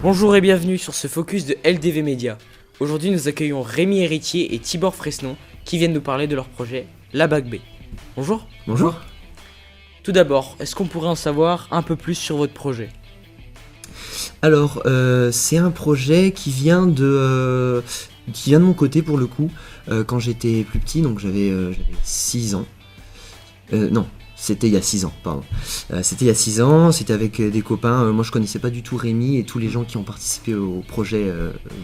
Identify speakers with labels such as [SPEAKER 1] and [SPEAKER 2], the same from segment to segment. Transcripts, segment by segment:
[SPEAKER 1] Bonjour et bienvenue sur ce focus de LDV Media. Aujourd'hui nous accueillons Rémi Héritier et Tibor Fresnon qui viennent nous parler de leur projet La Bac B. Bonjour.
[SPEAKER 2] Bonjour.
[SPEAKER 1] Tout d'abord, est-ce qu'on pourrait en savoir un peu plus sur votre projet ?
[SPEAKER 2] Alors, c'est un projet qui vient de mon côté pour le coup. Quand j'étais plus petit, donc j'avais 6 ans. Non, c'était il y a 6 ans, pardon. C'était il y a 6 ans, c'était avec des copains. Moi je connaissais pas du tout Rémi et tous les gens qui ont participé au projet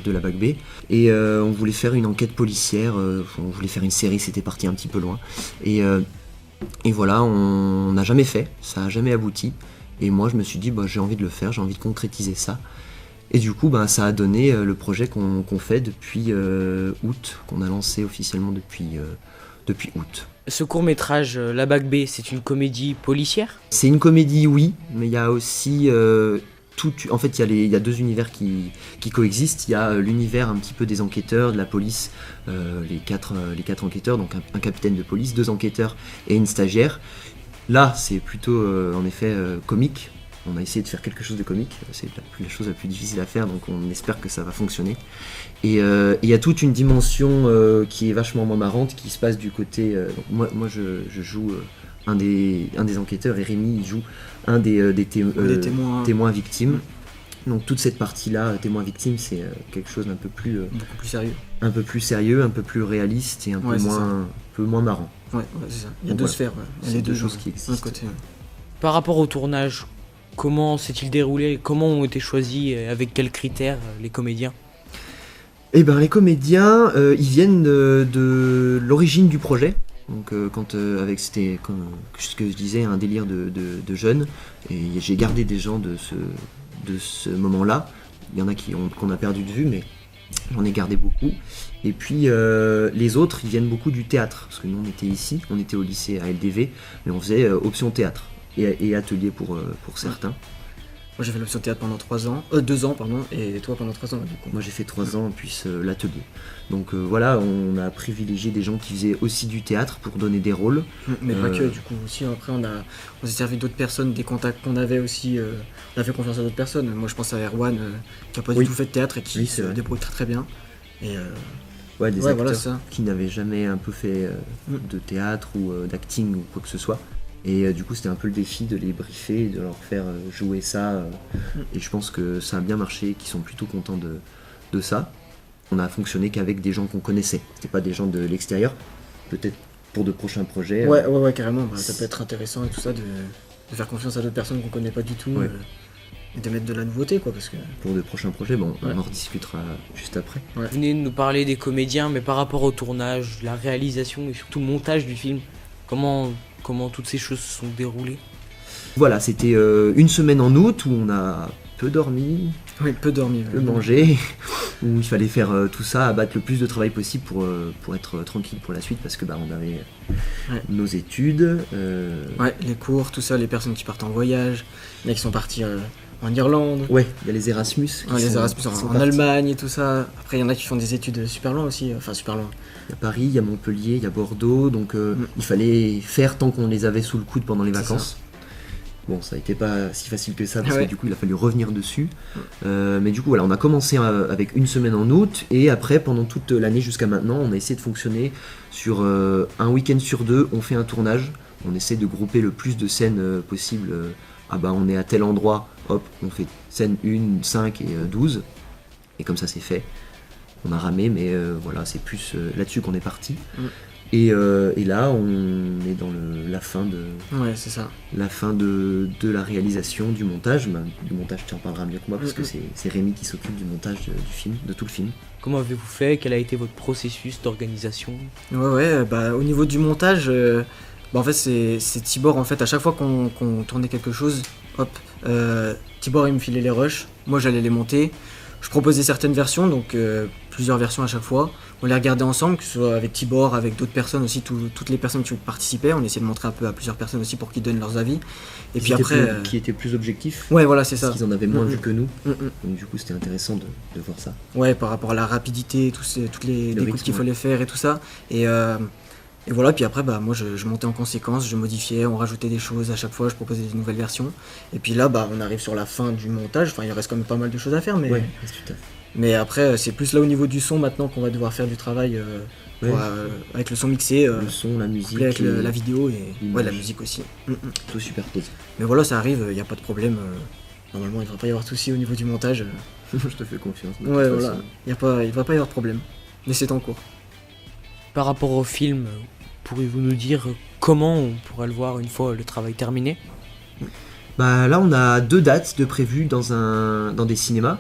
[SPEAKER 2] de la Bac B. Et on voulait faire une enquête policière, on voulait faire une série, c'était parti un petit peu loin. Et voilà, on n'a jamais fait, ça n'a jamais abouti. Et moi je me suis dit, j'ai envie de le faire, j'ai envie de concrétiser ça. Et du coup, ça a donné le projet qu'on fait depuis août, qu'on a lancé officiellement depuis août.
[SPEAKER 1] Ce court-métrage La Bac B, c'est une comédie policière ?
[SPEAKER 2] C'est une comédie, oui, mais il y a aussi en fait, il y a deux univers qui coexistent. Il y a l'univers un petit peu des enquêteurs, de la police, les quatre enquêteurs, donc un capitaine de police, 2 enquêteurs et une stagiaire. Là, c'est plutôt en effet comique. On a essayé de faire quelque chose de comique, c'est la chose la plus difficile à faire, donc on espère que ça va fonctionner. Et il y a toute une dimension qui est vachement moins marrante, qui se passe du côté... moi je joue un des enquêteurs, et Rémi il joue un des témoins victimes. Donc toute cette partie-là, témoins victimes, c'est quelque chose d'un peu plus...
[SPEAKER 1] beaucoup plus sérieux.
[SPEAKER 2] Un peu plus sérieux, un peu plus réaliste et un peu moins marrant.
[SPEAKER 3] Ouais, c'est ça. Il y a deux sphères, il y a les deux
[SPEAKER 2] choses qui existent.
[SPEAKER 3] Côté,
[SPEAKER 1] Par rapport au tournage, comment s'est-il déroulé ? Comment ont été choisis, avec quels critères, les comédiens ?
[SPEAKER 2] Eh ben les comédiens, ils viennent de l'origine du projet. Donc c'était comme ce que je disais, un délire de jeunes. Et j'ai gardé des gens de ce moment-là. Il y en a qu'on a perdu de vue, mais j'en ai gardé beaucoup. Et puis les autres, ils viennent beaucoup du théâtre. Parce que nous on était ici, on était au lycée à LDV, mais on faisait option théâtre et atelier pour certains.
[SPEAKER 3] Moi j'ai fait l'option théâtre pendant 2 ans, et toi pendant 3 ans du coup.
[SPEAKER 2] Moi j'ai fait 3 ans puis l'atelier. Donc voilà, on a privilégié des gens qui faisaient aussi du théâtre pour donner des rôles.
[SPEAKER 3] Mais pas que, du coup aussi après on s'est servi d'autres personnes, des contacts qu'on avait aussi, on a fait confiance à d'autres personnes. Moi je pense à Erwan qui a pas du tout fait de théâtre et qui se débrouille très très bien. Et
[SPEAKER 2] des acteurs qui n'avaient jamais un peu fait de théâtre ou d'acting ou quoi que ce soit. Et du coup c'était un peu le défi de les briefer, de leur faire jouer ça, et je pense que ça a bien marché, qu'ils sont plutôt contents de ça. On a fonctionné qu'avec des gens qu'on connaissait, c'était pas des gens de l'extérieur, peut-être pour de prochains projets.
[SPEAKER 3] Ouais carrément, ça peut être intéressant et tout ça de faire confiance à d'autres personnes qu'on connaît pas du tout, et de mettre de la nouveauté quoi, parce que... Pour
[SPEAKER 2] de prochains projets, on en rediscutera juste après.
[SPEAKER 1] Vous venez de nous parler des comédiens, mais par rapport au tournage, la réalisation et surtout le montage du film, comment toutes ces choses se sont déroulées ?
[SPEAKER 2] Voilà, c'était une semaine en août où on a peu dormi,
[SPEAKER 3] peu
[SPEAKER 2] mangé, où il fallait faire tout ça, abattre le plus de travail possible pour être tranquille pour la suite, parce que on avait nos études.
[SPEAKER 3] Les cours, tout ça, les personnes qui partent en voyage, il y en a qui sont partis en Irlande.
[SPEAKER 2] Ouais, il y a les Erasmus.
[SPEAKER 3] Les Erasmus en Allemagne et tout ça. Après, il y en a qui font des études super loin aussi, super loin.
[SPEAKER 2] Il y a Paris, il y a Montpellier, il y a Bordeaux, donc il fallait faire tant qu'on les avait sous le coude pendant les vacances. Bon, ça n'était pas si facile que ça, parce que du coup il a fallu revenir dessus. Mais du coup voilà, on a commencé avec une semaine en août, et après pendant toute l'année jusqu'à maintenant, on a essayé de fonctionner sur un week-end sur 2, on fait un tournage, on essaie de grouper le plus de scènes possible. On est à tel endroit, hop, on fait scène 1, 5 et 12, et comme ça c'est fait. On a ramé, mais voilà, c'est plus là-dessus qu'on est parti. Et là, on est dans la fin de...
[SPEAKER 3] Ouais, c'est ça.
[SPEAKER 2] La fin de la réalisation, du montage. Du montage, tu en parleras mieux que moi, parce que c'est Rémi qui s'occupe du montage du film, de tout le film.
[SPEAKER 1] Comment avez-vous fait ? Quel a été votre processus d'organisation ?
[SPEAKER 3] Au niveau du montage, en fait, c'est Tibor, en fait, à chaque fois qu'on tournait quelque chose, Tibor, il me filait les rushs, moi j'allais les monter. Je proposais certaines versions, donc plusieurs versions à chaque fois. On les regardait ensemble, que ce soit avec Tibor, avec d'autres personnes aussi, toutes les personnes qui participaient. On essayait de montrer un peu à plusieurs personnes aussi pour qu'ils donnent leurs avis. Et puis après...
[SPEAKER 2] Qui étaient plus objectifs.
[SPEAKER 3] Ouais, voilà, c'est ça.
[SPEAKER 2] Parce qu'ils en avaient moins vu que nous. Donc du coup, c'était intéressant de voir ça.
[SPEAKER 3] Ouais, par rapport à la rapidité, toutes les découpes qu'il fallait faire et tout ça. Et Et voilà, puis après, moi je montais en conséquence, je modifiais, on rajoutait des choses à chaque fois, je proposais des nouvelles versions. Et puis là, on arrive sur la fin du montage, enfin il reste quand même pas mal de choses à faire, mais,
[SPEAKER 2] Ouais, tout à fait.
[SPEAKER 3] mais après, c'est plus là au niveau du son maintenant qu'on va devoir faire du travail avec le son mixé,
[SPEAKER 2] Le son, la musique,
[SPEAKER 3] avec la vidéo et
[SPEAKER 2] l'image.
[SPEAKER 3] la musique aussi.
[SPEAKER 2] tout superposé.
[SPEAKER 3] Mais voilà, ça arrive, il n'y a pas de problème. Normalement, il ne devrait pas y avoir de soucis au niveau du montage.
[SPEAKER 2] Je te fais confiance. de
[SPEAKER 3] Ouais,
[SPEAKER 2] toute
[SPEAKER 3] voilà,
[SPEAKER 2] façon.
[SPEAKER 3] il ne devrait pas y avoir de problème. Mais c'est en cours.
[SPEAKER 1] Par rapport au film, pourriez-vous nous dire comment on pourra le voir une fois le travail terminé?
[SPEAKER 2] Bah là on a 2 dates de prévues dans des cinémas.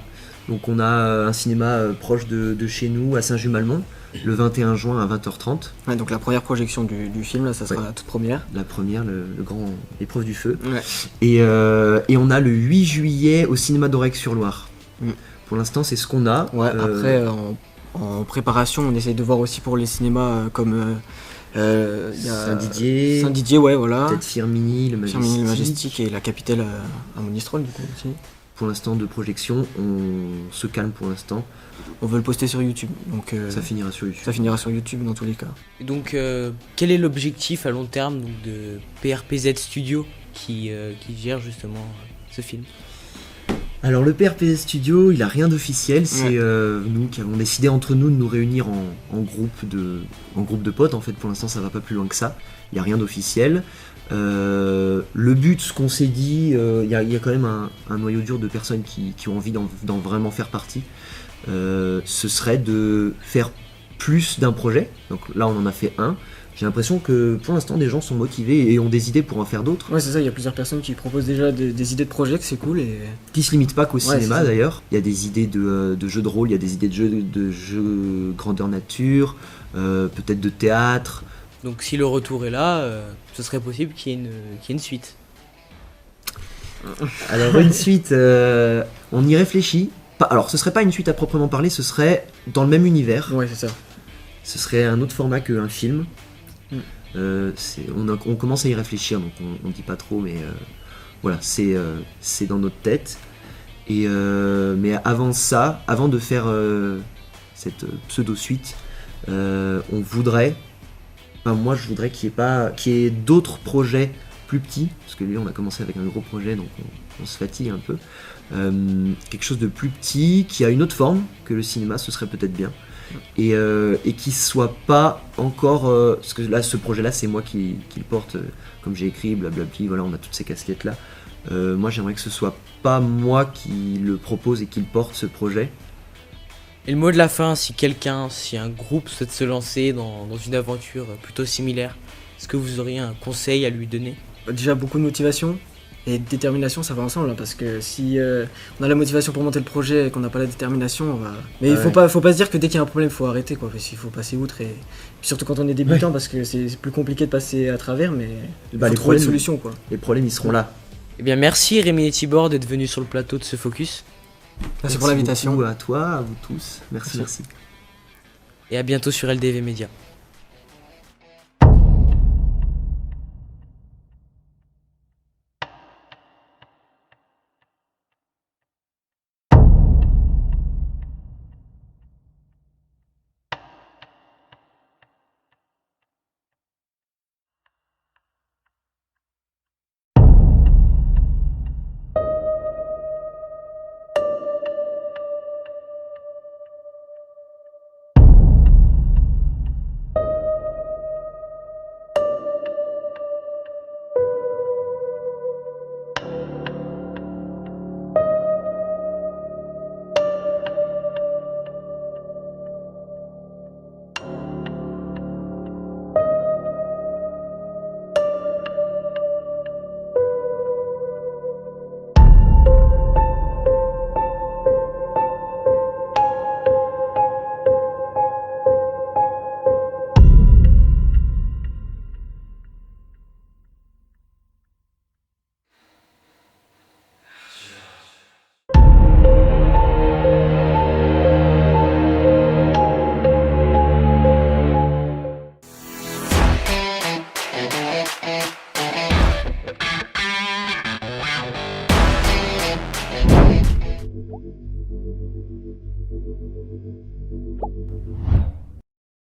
[SPEAKER 2] Donc on a un cinéma proche de chez nous à Saint-Just-Malmont, le 21 juin à 20h30.
[SPEAKER 3] Ouais, donc la première projection du film, là, ça sera
[SPEAKER 2] Ouais.
[SPEAKER 3] la toute première.
[SPEAKER 2] La première, le grand épreuve du feu.
[SPEAKER 3] Ouais.
[SPEAKER 2] Et on a le 8 juillet au cinéma d'Aurec-sur-Loire.
[SPEAKER 3] Mm.
[SPEAKER 2] Pour l'instant c'est ce qu'on a.
[SPEAKER 3] Ouais, après, en préparation, on essaye de voir aussi pour les cinémas comme y a
[SPEAKER 2] Saint-Didier,
[SPEAKER 3] Saint-Didier, ouais, voilà.
[SPEAKER 2] peut-être Firminy, le Majestic.
[SPEAKER 3] Firminy, le Majestic et la capitale à Monistrol, du coup, aussi.
[SPEAKER 2] Pour l'instant de projection, on se calme pour l'instant.
[SPEAKER 3] On veut le poster sur YouTube, donc
[SPEAKER 2] Ça finira sur YouTube.
[SPEAKER 3] ça finira sur YouTube dans tous les cas.
[SPEAKER 1] Et donc, quel est l'objectif à long terme donc, de PRPZ Studio qui gère justement ce film?
[SPEAKER 2] Alors le PRPZ Studio, il a rien d'officiel, c'est nous qui avons décidé entre nous de nous réunir en groupe de potes. En fait, pour l'instant, ça va pas plus loin que ça. Il y a rien d'officiel. Le but, ce qu'on s'est dit, il y a quand même un noyau dur de personnes qui ont envie d'en vraiment faire partie. Ce serait de faire plus d'un projet. Donc là, on en a fait un. J'ai l'impression que pour l'instant, des gens sont motivés et ont des idées pour en faire d'autres.
[SPEAKER 3] Ouais, c'est ça, il y a plusieurs personnes qui proposent déjà des idées de projets, que c'est cool. Et
[SPEAKER 2] Qui se limitent pas qu'au cinéma
[SPEAKER 3] c'est ça.
[SPEAKER 2] d'ailleurs. Il y a des idées de jeux de rôle, il y a des idées de jeux grandeur nature, peut-être de théâtre.
[SPEAKER 1] Donc, si le retour est là, ce serait possible qu'il y ait une suite.
[SPEAKER 2] Alors une suite, on y réfléchit. Alors ce serait pas une suite à proprement parler, ce serait dans le même univers.
[SPEAKER 3] ouais, c'est ça.
[SPEAKER 2] Ce serait un autre format qu'un film.
[SPEAKER 3] Mm.
[SPEAKER 2] On commence à y réfléchir, donc on dit pas trop, mais voilà, c'est dans notre tête. Mais avant ça, avant de faire cette pseudo-suite, moi je voudrais qu'il y ait d'autres projets plus petits, parce que lui on a commencé avec un gros projet, donc on se fatigue un peu. Quelque chose de plus petit, qui a une autre forme que le cinéma, ce serait peut-être bien. Et qui soit pas encore parce que là ce projet là c'est moi qui le porte, comme j'ai écrit blablabli, voilà, on a toutes ces casquettes là. Moi j'aimerais que ce soit pas moi qui le propose et qui le porte, ce projet.
[SPEAKER 1] Et le mot de la fin, si un groupe souhaite se lancer dans une aventure plutôt similaire, est-ce que vous auriez un conseil à lui donner?
[SPEAKER 3] Déjà, beaucoup de motivation et de détermination, ça va ensemble, hein, parce que si on a la motivation pour monter le projet et qu'on n'a pas la détermination, on va... Mais il faut pas se dire que dès qu'il y a un problème, il faut arrêter, quoi, parce qu'il faut passer outre, et puis surtout quand on est débutant, parce que c'est plus compliqué de passer à travers, mais il faut
[SPEAKER 2] les
[SPEAKER 3] trouver une
[SPEAKER 2] problèmes-
[SPEAKER 3] solution, quoi.
[SPEAKER 2] Les problèmes ils seront là.
[SPEAKER 1] Eh bien, merci Rémi et Tibor d'être venus sur le plateau de ce focus.
[SPEAKER 3] Merci pour l'invitation.
[SPEAKER 2] beaucoup à toi, à vous tous. Merci.
[SPEAKER 1] Et à bientôt sur LDV Media.